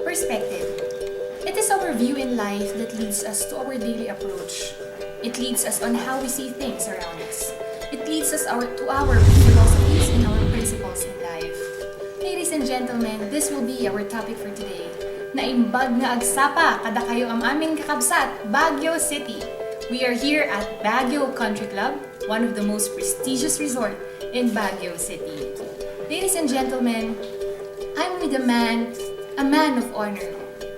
Perspective. It is our view in life that leads us to our daily approach. It leads us on how we see things around us. It leads us to our philosophies and our principles in life. Ladies and gentlemen, this will be our topic for today. Naimbag nga agsapa kada kayo ang aming kakabsat, Baguio City. We are here at Baguio Country Club, one of the most prestigious resort in Baguio City. Ladies and gentlemen, I'm with a man of honor,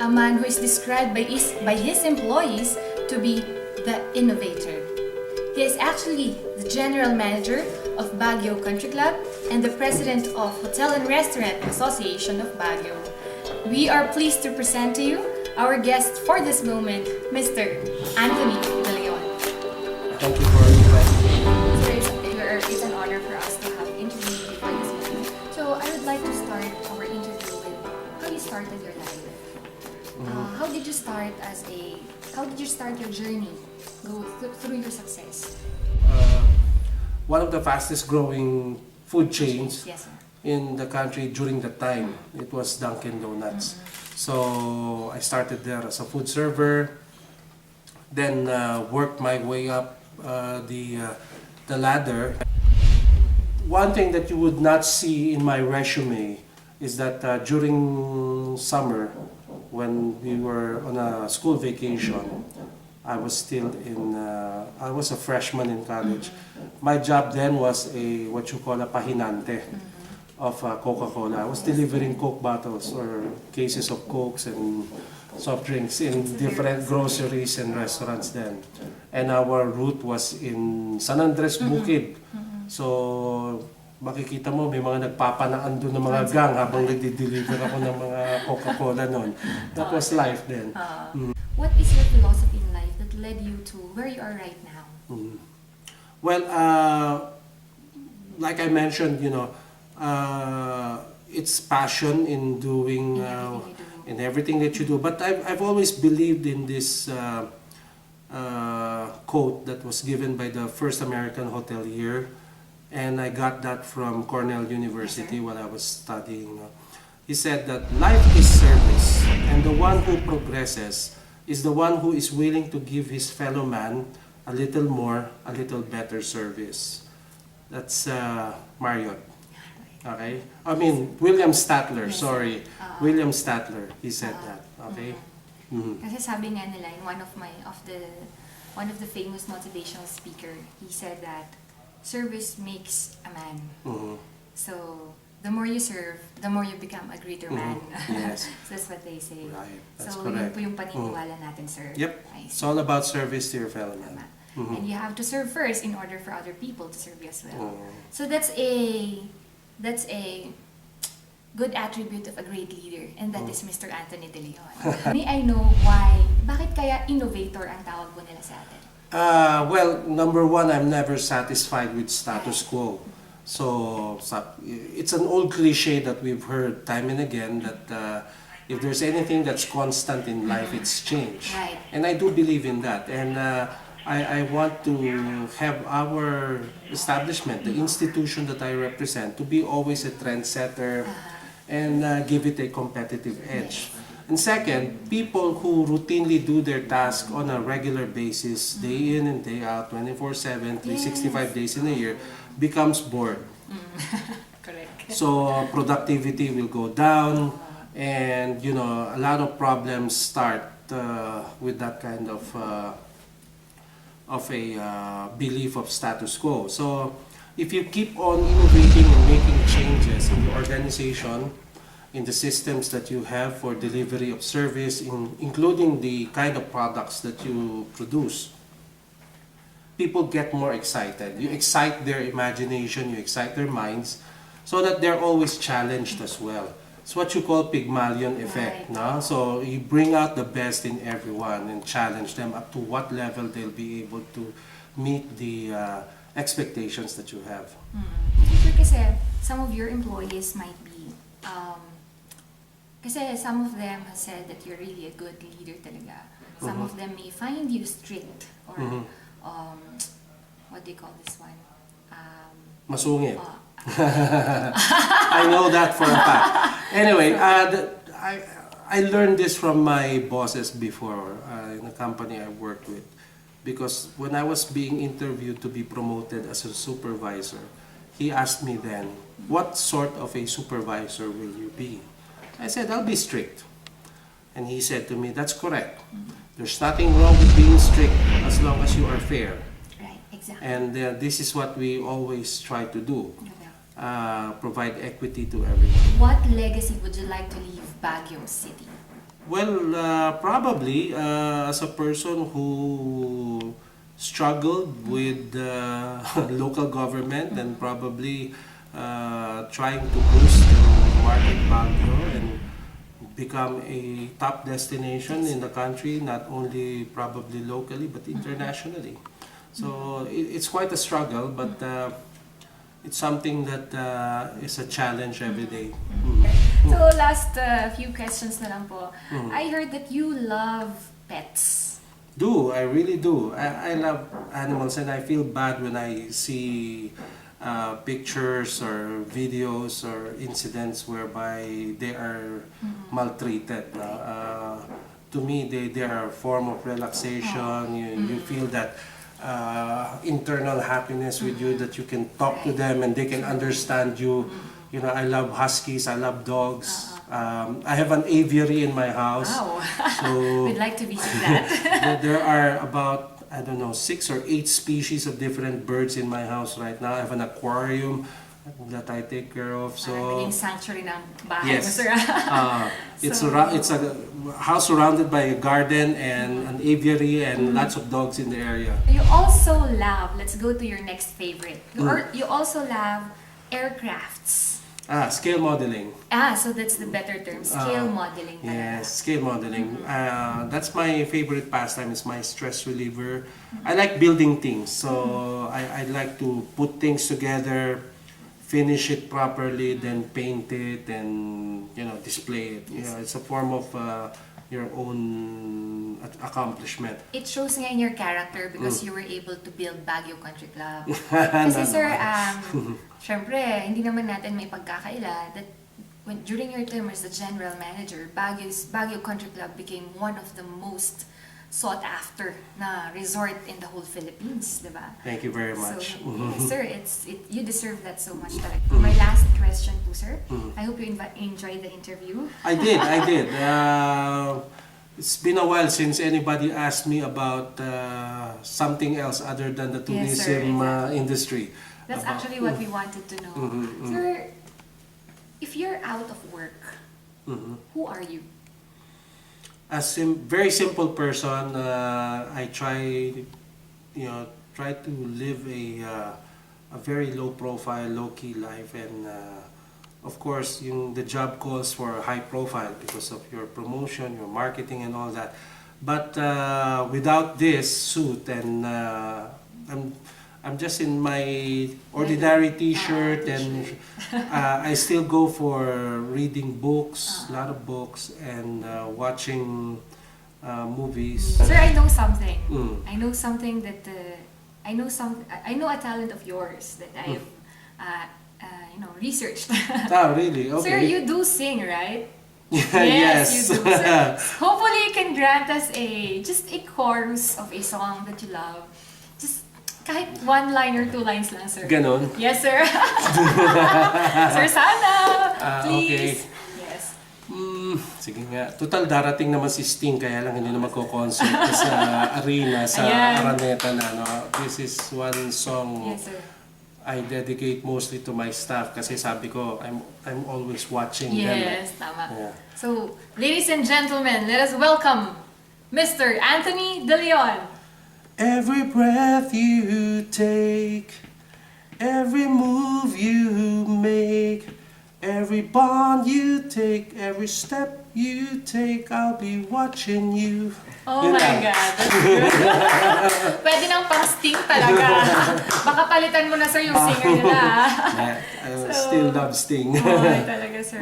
a man who is described by his employees to be the innovator. He is actually the general manager of Baguio Country Club and the president of Hotel and Restaurant Association of Baguio. We are pleased to present to you our guest for this moment, Mr. Anthony De Leon. Thank you for inviting me. Sir, it's an honor for us to have interviewed you for this meeting. So I would like to start our interview with how you started your life. How did you start your journey? Go through your success. One of the fastest growing food chains Yes, sir. in the country during that time, it was Dunkin' Donuts. So I started there as a food server, then worked my way up the ladder. One thing that you would not see in my resume is that during summer, when we were on a school vacation, I was a freshman in college. My job then was what you call a pahinante of Coca-Cola. I was delivering Coke bottles or cases of Cokes and soft drinks in different groceries and restaurants then. And our route was in San Andres Bukid. So makikita mo may mga nagpapanaan doon ng mga gang habang nagdi-deliver ako ng mga Coca-Cola noon. That was life then. What is your philosophy in life that led you to where you are right now? Well, like I mentioned, it's passion in doing in everything that you do. But I've always believed in this quote that was given by the first American hotelier, and I got that from Cornell University while I was studying. He said that life is service, and the one who progresses is the one who is willing to give his fellow man a little more, a little better service. That's Marriott. Okay? I mean, William Statler, sorry. William Statler, he said that. Okay? Kasi sabi nga nila, in one of the famous motivational speaker, he said that service makes a man. So the more you serve, the more you become a greater man. Yes. So that's what they say. Right. That's so correct. yun po yung paniniwala natin, sir. Yep. It's all about service to your fellow man. And you have to serve first in order for other people to serve you as well. So that's a good attribute of a great leader, and that is Mr. Anthony De Leon. May I know bakit kaya innovator ang tawag po nila sa atin? Well, number one, I'm never satisfied with status quo. So it's an old cliche that we've heard time and again that if there's anything that's constant in life, it's change. Right. And I do believe in that. And I want to have our establishment, the institution that I represent, to be always a trendsetter and give it a competitive edge. And second, people who routinely do their task on a regular basis, day in and day out, 24/7, 365 days in a year, becomes bored. Correct. So productivity will go down, and a lot of problems start with that kind of a belief of status quo. So if you keep on innovating and making changes in the organization, in the systems that you have for delivery of service, including the kind of products that you produce, people get more excited. You excite their imagination, you excite their minds, so that they're always challenged as well. It's what you call Pygmalion effect. Right. No? So you bring out the best in everyone and challenge them up to what level they'll be able to meet the expectations that you have. Sure, kasi some of your employees might be kasi some of them have said that you're really a good leader talaga. Some of them may find you strict or what do you call this one? Masungit. I know that for a fact. Anyway, I learned this from my bosses before in the company I worked with. Because when I was being interviewed to be promoted as a supervisor, he asked me then, what sort of a supervisor will you be? I said, I'll be strict. And he said to me, that's correct. There's nothing wrong with being strict as long as you are fair. Right, exactly. And this is what we always try to do. Okay. Provide equity to everyone. What legacy would you like to leave Baguio City? Well, probably as a person who struggled with local government and probably trying to boost and market Baguio and become a top destination in the country, not only probably locally but internationally. So it's quite a struggle, but it's something that is a challenge every day. So last few questions na lang po. I heard that you love pets. I really do. I love animals and I feel bad when I see pictures or videos or incidents whereby they are maltreated. To me, they are a form of relaxation. You feel that internal happiness with you, that you can talk to them and they can understand you. You know, I love huskies, I love dogs. I have an aviary in my house. Wow. So We'd like to visit that. there are about, I don't know, 6 or 8 species of different birds in my house right now. I have an aquarium that I take care of. Parang So naging sanctuary ng bahay mo, yes, sir. it's a house surrounded by a garden and an aviary and lots of dogs in the area. You also love, let's go to your next favorite. You also love aircrafts. Scale modeling. So that's the better term, scale modeling. Yes, scale modeling. That's my favorite pastime. It's my stress reliever. I like building things, so I like to put things together, finish it properly, then paint it, and display it. Yes. It's a form of your own accomplishment. It shows nga in your character because you were able to build Baguio Country Club. Kasi sir, syempre, hindi naman natin may pagkakaila that during your term as the general manager, Baguio Country Club became one of the most sought after na resort in the whole Philippines, di ba? Thank you very much. So, yes, sir, you deserve that so much talaga. For my last question po, sir, I hope you enjoyed the interview. I did. It's been a while since anybody asked me about something else other than the Yes, sir, tourism exactly. industry. That's actually what we wanted to know. Sir, if you're out of work, who are you? A very simple person. I try to live a very low profile, low key life, and of course, the job calls for a high profile because of your promotion, your marketing, and all that. But without this suit, and I'm just in my ordinary T-shirt, and I still go for reading books, a lot of books, and watching movies. Sir, I know something. Mm. I know something that I know a talent of yours that I have researched. Really? Okay. Sir, you do sing, right? Yes. You do. Sir, hopefully, you can grant us just a chorus of a song that you love. Just kahit 1 line or 2 lines lang, sir. Ganon? Yes, sir. Sir, sana. Please. Okay. Yes. Sige nga. Total, darating naman si Sting, kaya lang hindi na magko-concert sa arena, sa Ayan. Araneta na. This is one song Yes, sir. I dedicate mostly to my staff kasi sabi ko, I'm always watching them. Yes, tama. Yeah. So, ladies and gentlemen, let us welcome Mr. Anthony De Leon. Every breath you take, every move you make, every bond you take, every step you take, I'll be watching you. Oh Yun my lang. God, that's good. Pwede nang pang Sting talaga. Baka palitan mo na, sir, yung singer nila. I still love Sting. Oh, talaga, sir.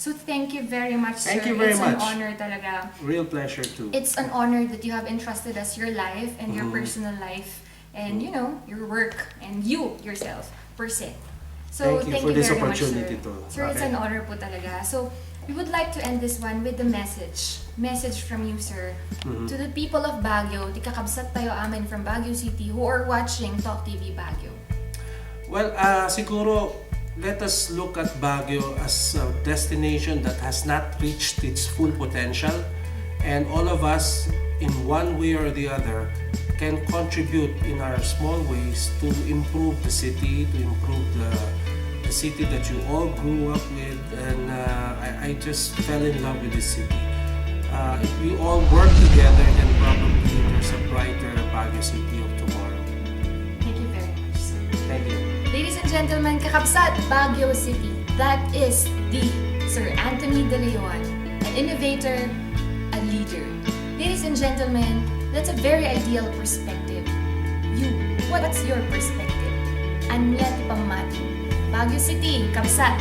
So, thank you very much, sir. Thank you very It's much. an honor talaga. Real pleasure too. It's an honor that you have entrusted us your life and your personal life and, your work and you yourself, per se. So, Thank you for this very much, opportunity sir. to. Sir, it's Okay. an honor po talaga. So, We would like to end this one with a message from you, sir, to the people of Baguio, di kakabsat tayo amin from Baguio City who are watching Talk TV Baguio. Well, siguro, let us look at Baguio as a destination that has not reached its full potential, and all of us, in one way or the other, can contribute in our small ways to improve the city, to improve the city that you all grew up with, and I just fell in love with this city. If we all work together, then probably there's a brighter Baguio City of tomorrow. Thank you very much, sir. Thank you. Ladies and gentlemen, kakabsat, Baguio City. That is the Sir Anthony De Leon, an innovator, a leader. Ladies and gentlemen, that's a very ideal perspective. You, what's your perspective? Anya ti pamati. Baguio City, kabsat.